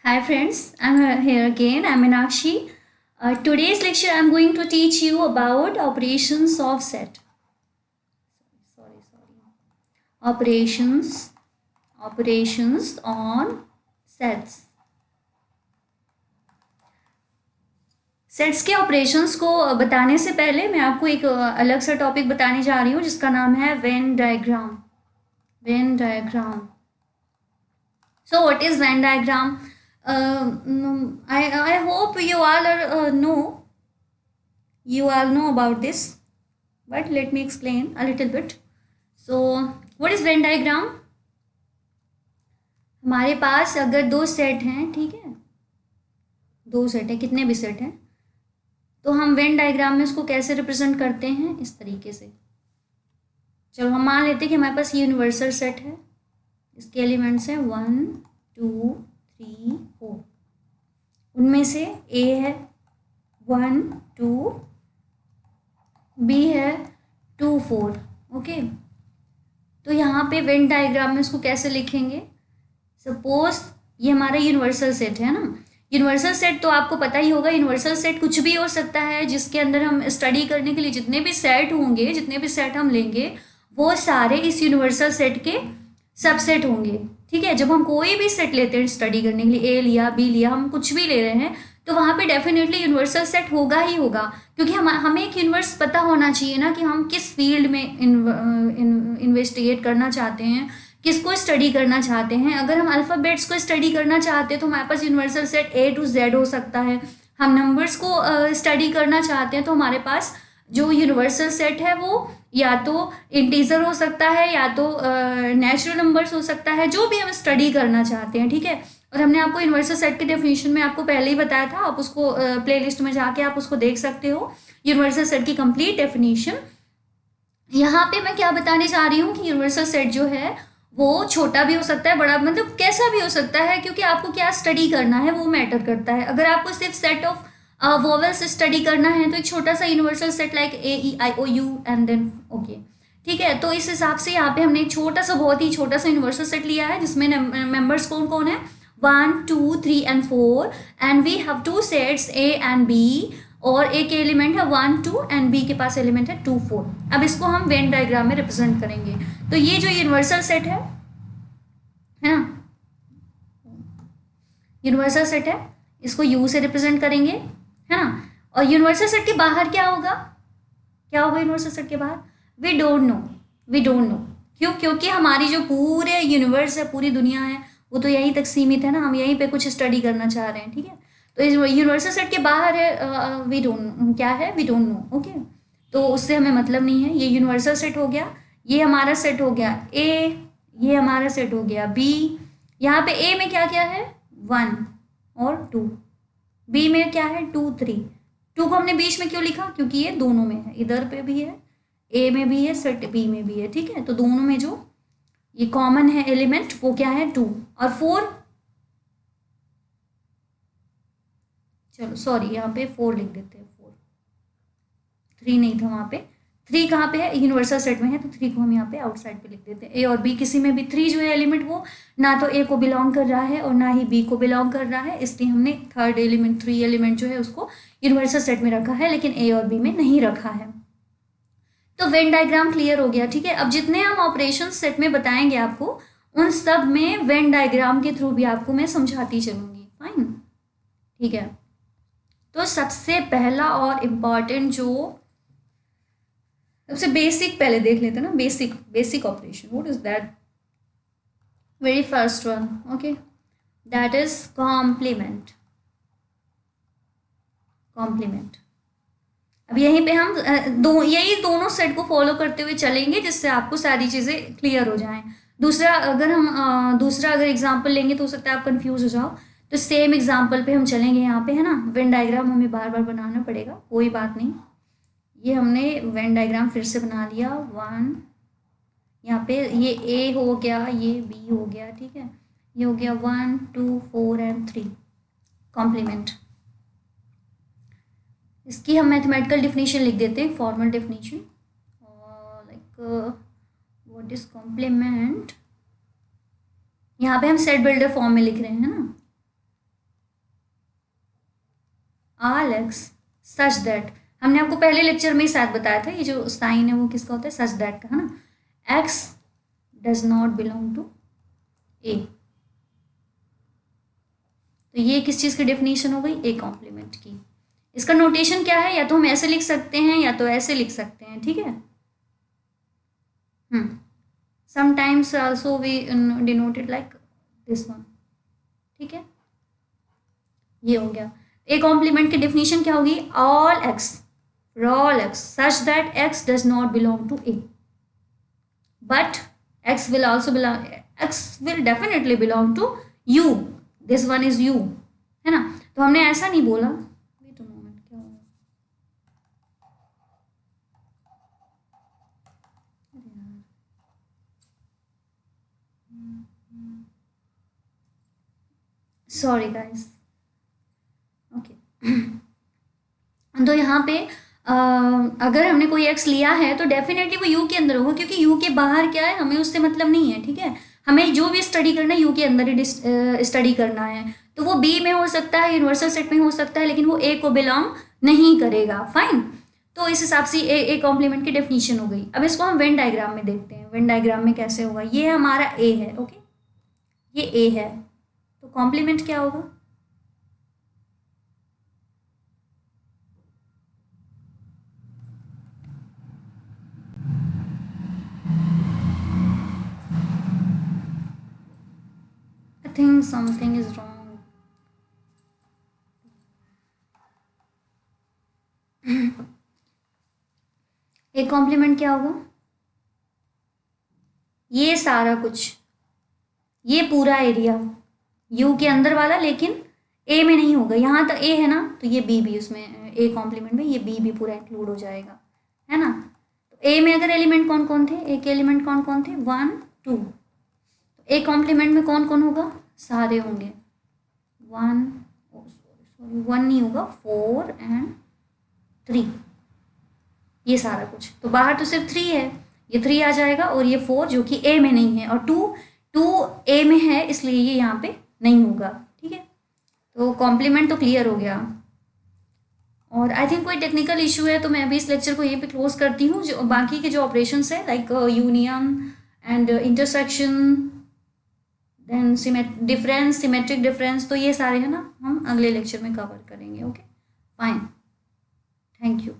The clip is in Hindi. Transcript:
Hi friends, I'm here again. I'm Meenakshi. Today's lecture I'm going to teach you about operations of set. Operations on sets. Sets के ऑपरेशंस को बताने से पहले मैं आपको एक अलग सा टॉपिक बताने जा रही हूँ जिसका नाम है Venn diagram. Venn diagram. So what is Venn diagram? I hope you all know about this, but let me explain a little bit. So what is Venn diagram? हमारे पास अगर दो सेट हैं, ठीक है, दो सेट है, कितने भी सेट हैं, तो हम वेन डायग्राम में उसको कैसे रिप्रेजेंट करते हैं, इस तरीके से. चलो हम मान लेते हैं कि हमारे पास यूनिवर्सल सेट है. इसके एलिमेंट्स हैं 1 2 3 4. उनमें से ए है 1 2, बी है 2 4. ओके, तो यहाँ पे वेन डायग्राम में इसको कैसे लिखेंगे. सपोज ये हमारा यूनिवर्सल सेट है ना. यूनिवर्सल सेट तो आपको पता ही होगा, यूनिवर्सल सेट कुछ भी हो सकता है जिसके अंदर हम स्टडी करने के लिए जितने भी सेट होंगे, जितने भी सेट हम लेंगे वो सारे इस यूनिवर्सल सेट के सबसेट होंगे. ठीक है, जब हम कोई भी सेट लेते हैं स्टडी करने के लिए, ए लिया बी लिया, हम कुछ भी ले रहे हैं, तो वहाँ पे डेफिनेटली यूनिवर्सल सेट होगा ही होगा. क्योंकि हमें एक यूनिवर्स पता होना चाहिए ना कि हम किस फील्ड में इन्वेस्टिगेट करना चाहते हैं, किसको स्टडी करना चाहते हैं. अगर हम अल्फ़ाबेट्स को स्टडी करना चाहते हैं तो हमारे पास universal set A to Z हो सकता है. हम नंबर्स को स्टडी करना चाहते हैं तो हमारे पास जो यूनिवर्सल सेट है वो या तो इंटीजर हो सकता है या तो नेचुरल नंबर्स हो सकता है, जो भी हम स्टडी करना चाहते हैं. ठीक है, और हमने आपको यूनिवर्सल सेट के डेफिनेशन में आपको पहले ही बताया था, आप उसको प्लेलिस्ट में जाके आप उसको देख सकते हो, यूनिवर्सल सेट की कंप्लीट डेफिनेशन. यहाँ पे मैं क्या बताने जा रही हूँ कि यूनिवर्सल सेट जो है वो छोटा भी हो सकता है, बड़ा, मतलब कैसा भी हो सकता है, क्योंकि आपको क्या स्टडी करना है वो मैटर करता है. अगर आपको सिर्फ सेट ऑफ वोवेल्स स्टडी करना है तो एक छोटा सा universal set like A E I O U and then okay. ठीक है, तो इस हिसाब से यहाँ पे हमने एक छोटा सा, बहुत ही छोटा सा यूनिवर्सल सेट लिया है जिसमें मेंबर्स कौन कौन है 1 2 3 and 4 and we have two sets A and B और एक एलिमेंट है 1 2 एंड बी के पास एलिमेंट है 2 4. अब इसको हम वेन डायग्राम में रिप्रेजेंट करेंगे. तो ये जो यूनिवर्सल सेट है ना, यूनिवर्सल सेट है, इसको यू से रिप्रेजेंट करेंगे, है ना. और यूनिवर्सल सेट के बाहर क्या होगा, क्या होगा यूनिवर्सल सेट के बाहर, वी डोंट नो. क्यों? क्योंकि हमारी जो पूरे यूनिवर्स है, पूरी दुनिया है, वो तो यहीं तक सीमित है ना, हम यहीं पे कुछ स्टडी करना चाह रहे हैं. ठीक है, तो यूनिवर्सल सेट के बाहर है वी डोंट, क्या है, वी डोंट नो. ओके, तो उससे हमें मतलब नहीं है. ये यूनिवर्सल सेट हो गया, ये हमारा सेट हो गया ए, ये हमारा सेट हो गया बी. यहाँ पे ए में क्या क्या है 1 और 2, बी में क्या है 2 3. 2 को हमने बीच में क्यों लिखा, क्योंकि ये दोनों में है, इधर पे भी है, ए में भी है, सेट बी में भी है. ठीक है, तो दोनों में जो ये कॉमन है एलिमेंट वो क्या है 2 और 4. चलो सॉरी, यहाँ पे 4 लिख देते हैं, 4, 3 नहीं था वहाँ पे. 3 कहाँ पे है, यूनिवर्सल सेट में है, तो 3 को हम यहाँ पे आउटसाइड पे लिख देते हैं. ए और बी किसी में भी 3 जो है एलिमेंट वो ना तो ए को बिलोंग कर रहा है और ना ही बी को बिलोंग कर रहा है, इसलिए हमने थर्ड एलिमेंट 3 एलिमेंट जो है उसको यूनिवर्सल सेट में रखा है, लेकिन ए और बी में नहीं रखा है. तो वेन डायग्राम क्लियर हो गया. ठीक है, अब जितने हम ऑपरेशन सेट में बताएंगे आपको, उन सब में वेन डायग्राम के थ्रू भी आपको मैं समझाती चलूंगी. फाइन, ठीक है. तो सबसे पहला और इम्पॉर्टेंट जो सबसे बेसिक पहले देख लेते हैं ना, basic operation. What is that? Very first one, okay, that is complement. अब यहीं पे हम यही दोनों सेट को फॉलो करते हुए चलेंगे जिससे आपको सारी चीज़ें क्लियर हो जाएं. दूसरा अगर एग्जाम्पल लेंगे तो हो सकता है आप कंफ्यूज हो जाओ, तो सेम एग्जाम्पल पे हम चलेंगे यहाँ पे, है ना. वेन डायग्राम हमें बार बार बनाना पड़ेगा, कोई बात नहीं. ये हमने वेन डायग्राम फिर से बना लिया. 1 यहाँ पे ये ए हो गया, ये बी हो गया. ठीक है, ये हो गया 1 2 4 एंड 3. कॉम्प्लीमेंट, इसकी हम मैथमेटिकल डिफिनीशन लिख देते हैं, formal definition, like what is complement. यहाँ पे हम सेट बिल्डर फॉर्म में लिख रहे हैं ना. ऑल एक्स सच दैट, हमने आपको पहले लेक्चर में ही शायद बताया था, ये जो साइन है वो किसका होता है, सच दैट का, है ना। X does not belong to A, तो ये किस चीज़ की डेफिनेशन हो गई, ए कॉम्प्लीमेंट की। इसका नोटेशन क्या है, या तो हम ऐसे लिख सकते हैं या तो ऐसे लिख सकते हैं, ठीक है। Sometimes also we denoted like this one, ठीक है। ये हो गया ए कॉम्प्लीमेंट की डेफिनेशन, क्या होगी, all X for all X such that X does not belong to A, but X will also belong, X will definitely belong to U, this one is U, है ना। तो हमने ऐसा नहीं बोला, वेट अ मोमेंट, क्या होगा, सॉरी गाइस, ओके। तो यहाँ पे अगर हमने कोई एक्स लिया है तो डेफिनेटली वो यू के अंदर होगा, क्योंकि यू के बाहर क्या है हमें उससे मतलब नहीं है, ठीक है। हमें जो भी स्टडी करना है यू के अंदर ही स्टडी करना है, तो वो बी में हो सकता है, यूनिवर्सल सेट में हो सकता है, लेकिन वो ए को बिलोंग नहीं करेगा, फाइन। तो इस हिसाब से ए कॉम्प्लीमेंट की डेफिनेशन हो गई। अब इसको हम वेन डायग्राम में देखते हैं, वेन डायग्राम में कैसे होगा, ये हमारा ए है, ओके, ये ए है, तो कॉम्प्लीमेंट क्या होगा, I think something is wrong. एक कॉम्प्लीमेंट क्या होगा, ये सारा कुछ, ये पूरा एरिया यू के अंदर वाला, लेकिन ए में नहीं होगा, यहाँ तक ए है ना, तो ये बी भी उसमें, ए कॉम्प्लीमेंट में ये बी भी पूरा इंक्लूड हो जाएगा, है ना। तो ए में अगर एलिमेंट कौन कौन थे, ए के एलिमेंट कौन कौन थे, 1 2, तो ए कॉम्प्लीमेंट में कौन कौन होगा, सारे होंगे, 1 सॉरी 1 नहीं होगा, 4 एंड 3, ये सारा कुछ, तो बाहर तो सिर्फ 3 है, ये 3 आ जाएगा, और ये 4 जो कि ए में नहीं है, और 2 ए में है, इसलिए ये यहाँ पे नहीं होगा, ठीक है। तो कॉम्प्लीमेंट तो क्लियर हो गया। और आई थिंक कोई टेक्निकल इशू है तो मैं अभी इस लेक्चर को यहीं पे क्लोज करती हूँ। जो बाकी के जो ऑपरेशंस है like union and intersection, then difference, symmetric difference, तो ये सारे है ना हम अगले लेक्चर में कवर करेंगे, ओके फाइन, थैंक यू।